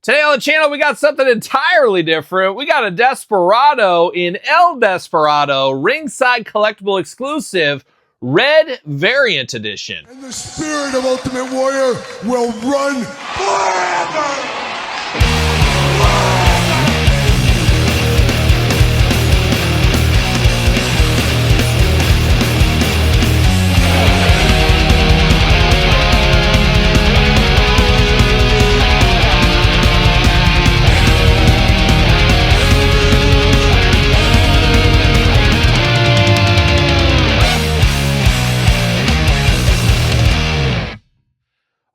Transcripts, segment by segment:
Today on the channel, we got something entirely different. We got a Desperado in El Desperado, ringside collectible exclusive, red variant edition. And the spirit of Ultimate Warrior will run forever!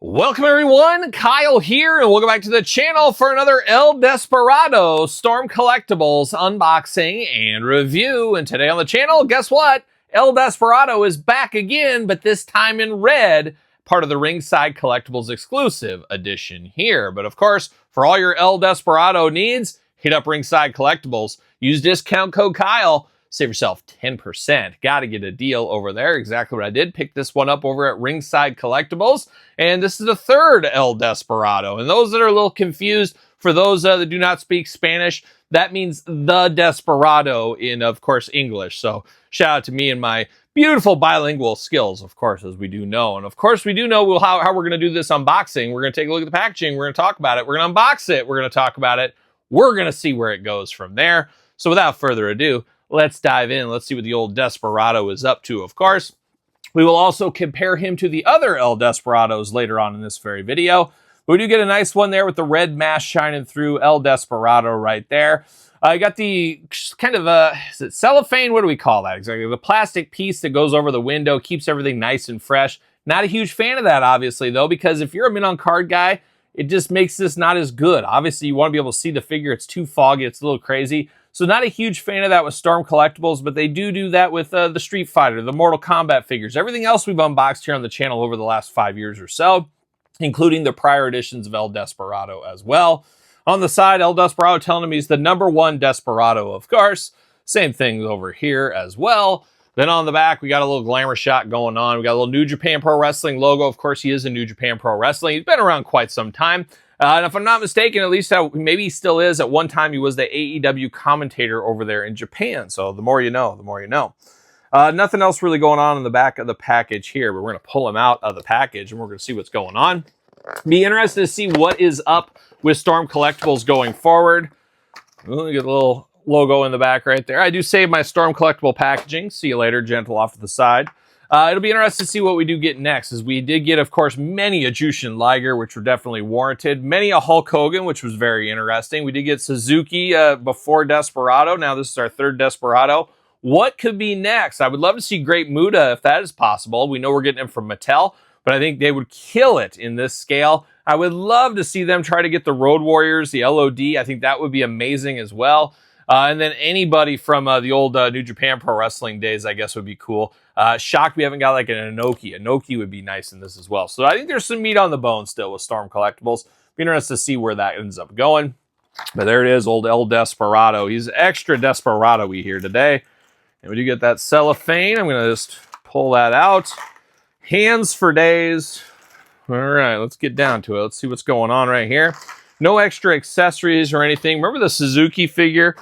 Welcome everyone, Kyle here, and welcome back to the channel for another El Desperado Storm Collectibles unboxing and review. And today on the channel, guess what? El Desperado is back again, but this time in red, part of the Ringside Collectibles exclusive edition here. But of course, for all your El Desperado needs, hit up Ringside Collectibles. Use discount code Kyle. Save yourself 10%. Got to get a deal over there. Exactly what I did. Pick this one up over at Ringside Collectibles. And this is the third El Desperado. And those that are a little confused, for those that do not speak Spanish, that means the Desperado in, of course, English. So shout out to me and my beautiful bilingual skills, of course, as we do know. And of course, we do know how we're going to do this unboxing. We're going to take a look at the packaging. We're going to talk about it. We're going to unbox it. We're going to talk about it. We're going to see where it goes from there. So without further ado, let's dive in. Let's see what the old Desperado is up to, of course. We will also compare him to the other El Desperados later on in this very video. But we do get a nice one there with the red mask shining through El Desperado right there. I got the kind of is it cellophane? What do we call that exactly? The plastic piece that goes over the window, keeps everything nice and fresh. Not a huge fan of that, obviously, though, because if you're a mint on card guy, it just makes this not as good. Obviously, you want to be able to see the figure. It's too foggy. It's a little crazy. So not a huge fan of that with Storm Collectibles, but they do that with the Street Fighter, the Mortal Kombat figures, everything else we've unboxed here on the channel over the last 5 years or so, including the prior editions of El Desperado as well. On the side, El Desperado telling him he's the #1 Desperado, of course. Same thing over here as well. Then on the back, we got a little glamour shot going on. We got a little New Japan Pro Wrestling logo. Of course, he is in New Japan Pro Wrestling. He's been around quite some time. And if I'm not mistaken, at least maybe he still is. At one time, he was the AEW commentator over there in Japan. So the more you know, the more you know. Nothing else really going on in the back of the package here, but we're going to pull him out of the package and we're going to see what's going on. Be interested to see what is up with Storm Collectibles going forward. Ooh, get a little logo in the back right there. I do save my Storm Collectible packaging. See you later, gentle off to the side. It'll be interesting to see what we do get next, as we did get, of course, many a Jushin Liger, which were definitely warranted. Many a Hulk Hogan, which was very interesting. We did get Suzuki before Desperado. Now this is our third Desperado. What could be next? I would love to see Great Muta, if that is possible. We know we're getting him from Mattel, but I think they would kill it in this scale. I would love to see them try to get the Road Warriors, the LOD. I think that would be amazing as well. And then anybody from the old New Japan Pro Wrestling days, I guess, would be cool. Shocked we haven't got like an Inoki. Inoki would be nice in this as well. So I think there's some meat on the bone still with Storm Collectibles. Be interested to see where that ends up going. But there it is, old El Desperado. He's extra Desperado-y here today. And we do get that cellophane. I'm going to just pull that out. Hands for days. All right, let's get down to it. Let's see what's going on right here. No extra accessories or anything. Remember the Suzuki figure?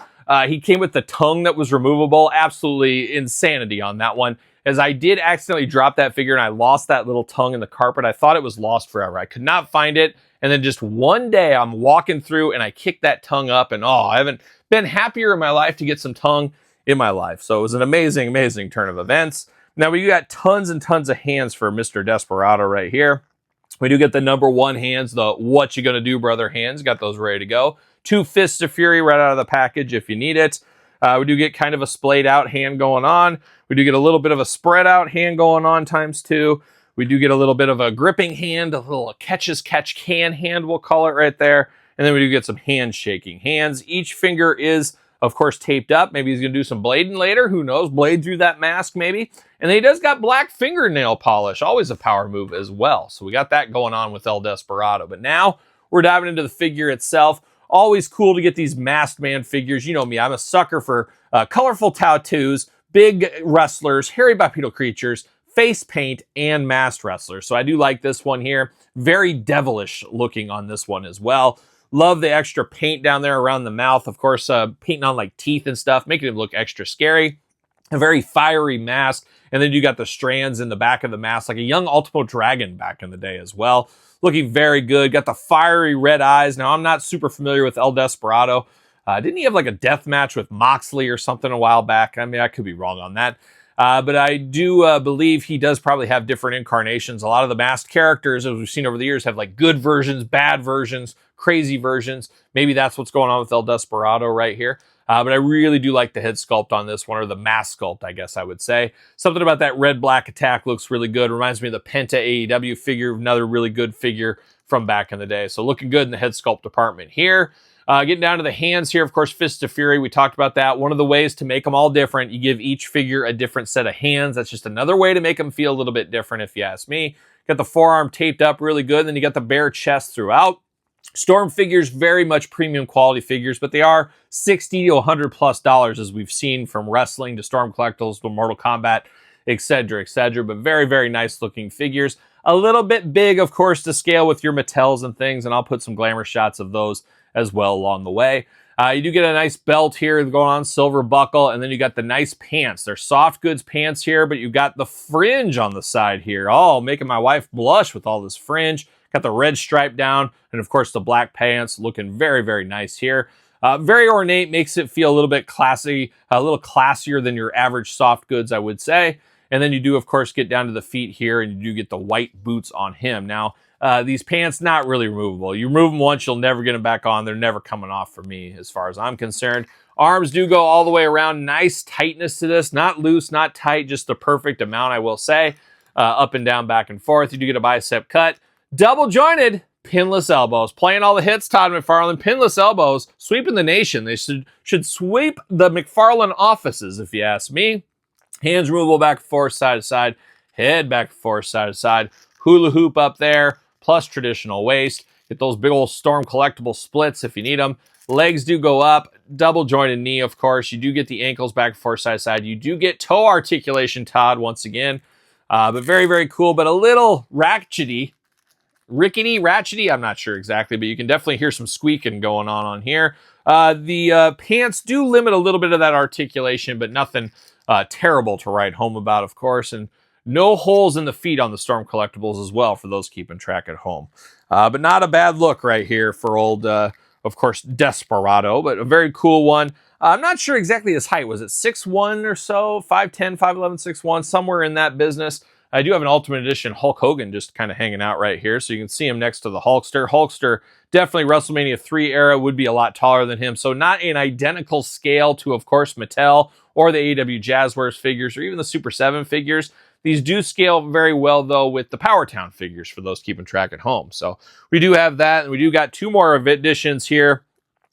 He came with the tongue that was removable. Absolutely insanity on that one. As I did accidentally drop that figure and I lost that little tongue in the carpet. I thought it was lost forever. I could not find it. And then just one day I'm walking through and I kicked that tongue up. And oh, I haven't been happier in my life to get some tongue in my life. So it was an amazing, amazing turn of events. Now we got tons and tons of hands for Mr. Desperado right here. We do get the #1 hands, the what you gonna do, brother hands. Got those ready to go. 2 Fists of Fury right out of the package if you need it. We do get kind of a splayed out hand going on. We do get a little bit of a spread out hand going on ×2. We do get a little bit of a gripping hand, a little catch-as-catch-can hand, we'll call it right there. And then we do get some hand shaking hands. Each finger is, of course, taped up. Maybe he's going to do some blading later. Who knows? Blade through that mask, maybe. And then he does got black fingernail polish. Always a power move as well. So we got that going on with El Desperado. But now we're diving into the figure itself. Always cool to get these masked man figures. You know me, I'm a sucker for colorful tattoos, big wrestlers, hairy bipedal creatures, face paint, and masked wrestlers. So I do like this one here. Very devilish looking on this one as well. Love the extra paint down there around the mouth. Of course, painting on like teeth and stuff, making him look extra scary. A very fiery mask. And then you got the strands in the back of the mask, like a young Ultimo Dragon back in the day as well. Looking very good. Got the fiery red eyes. Now, I'm not super familiar with El Desperado. Didn't he have like a death match with Moxley or something a while back? I mean, I could be wrong on that. But I do believe he does probably have different incarnations. A lot of the masked characters, as we've seen over the years, have like good versions, bad versions, crazy versions. Maybe that's what's going on with El Desperado right here. But I really do like the head sculpt on this one, or the mask sculpt, I guess I would say. Something about that red-black attack looks really good. Reminds me of the Penta AEW figure, another really good figure from back in the day. So looking good in the head sculpt department here. Getting down to the hands here, of course, Fist of Fury. We talked about that. One of the ways to make them all different, you give each figure a different set of hands. That's just another way to make them feel a little bit different, if you ask me. Got the forearm taped up really good. And then you got the bare chest throughout. Storm figures, very much premium quality figures, but they are $60 to $100+ as we've seen, from wrestling to Storm Collectibles to Mortal Kombat, etc., etc. But very, very nice looking figures. A little bit big, of course, to scale with your Mattels and things, and I'll put some glamour shots of those as well along the way. You do get a nice belt here going on, silver buckle, and then you got the nice pants. They're soft goods pants here, but you got the fringe on the side here. Oh, making my wife blush with all this fringe. Got the red stripe down, and of course the black pants, looking very, very nice here. Very ornate, makes it feel a little bit classy, a little classier than your average soft goods, I would say. And then you do, of course, get down to the feet here, and you do get the white boots on him. Now, these pants, not really removable. You remove them once, you'll never get them back on. They're never coming off for me, as far as I'm concerned. Arms do go all the way around. Nice tightness to this. Not loose, not tight, just the perfect amount, I will say. Up and down, back and forth. You do get a bicep cut. Double jointed, pinless elbows. Playing all the hits, Todd McFarlane. Pinless elbows, sweeping the nation. They should sweep the McFarlane offices, if you ask me. Hands removable back and forth, side to side. Head back and forth, side to side. Hula hoop up there, plus traditional waist. Get those big old Storm Collectible splits if you need them. Legs do go up. Double jointed knee, of course. You do get the ankles back and forth, side to side. You do get toe articulation, Todd, once again. But very, very cool, but a little rickety, ratchety, I'm not sure exactly, but you can definitely hear some squeaking going on here. The pants do limit a little bit of that articulation, but nothing terrible to write home about, of course. And no holes in the feet on the Storm Collectibles as well, for those keeping track at home. But not a bad look right here for old, of course, Desperado, but a very cool one. I'm not sure exactly his height. Was it 6'1" or so? 5'10", 5'11", 6'1", somewhere in that business. I do have an Ultimate Edition Hulk Hogan just kind of hanging out right here, so you can see him next to the Hulkster. Hulkster, definitely WrestleMania 3 era, would be a lot taller than him, so not an identical scale to, of course, Mattel or the AEW Jazzwares figures or even the Super 7 figures. These do scale very well, though, with the Power Town figures for those keeping track at home. So we do have that, and we do got two more editions here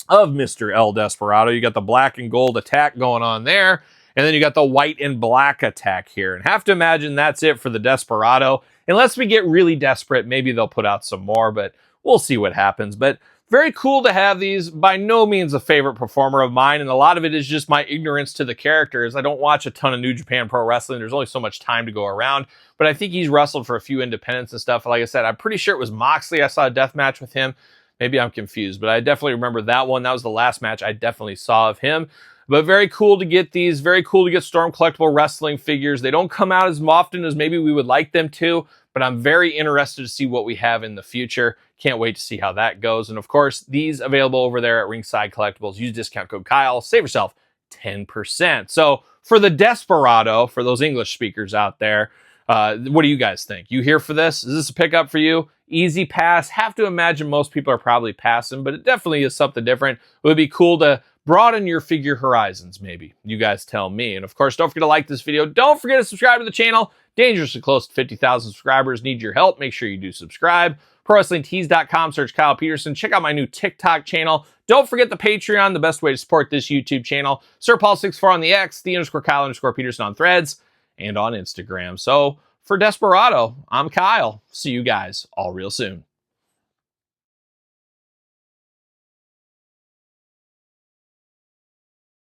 of Mr. El Desperado. You got the black and gold attack going on there. And then you got the white and black attack here. And have to imagine that's it for the Desperado. Unless we get really desperate, maybe they'll put out some more, but we'll see what happens. But very cool to have these. By no means a favorite performer of mine, and a lot of it is just my ignorance to the characters. I don't watch a ton of New Japan Pro Wrestling. There's only so much time to go around. But I think he's wrestled for a few independents and stuff. Like I said, I'm pretty sure it was Moxley. I saw a death match with him. Maybe I'm confused, but I definitely remember that one. That was the last match I definitely saw of him. But very cool to get these. Very cool to get Storm Collectible wrestling figures. They don't come out as often as maybe we would like them to, but I'm very interested to see what we have in the future. Can't wait to see how that goes. And of course, these available over there at Ringside Collectibles. Use discount code Kyle. Save yourself 10%. So for the Desperado, for those English speakers out there, what do you guys think? You here for this? Is this a pickup for you? Easy pass. Have to imagine most people are probably passing, but it definitely is something different. It would be cool to broaden your figure horizons, maybe. You guys tell me. And of course, don't forget to like this video. Don't forget to subscribe to the channel. Dangerously close to 50,000 subscribers. Need your help. Make sure you do subscribe. ProWrestlingTees.com. Search Kyle Peterson. Check out my new TikTok channel. Don't forget the Patreon, the best way to support this YouTube channel. SirPaul64 on the X, _Kyle_Peterson on Threads, and on Instagram. So for Desperado, I'm Kyle. See you guys all real soon.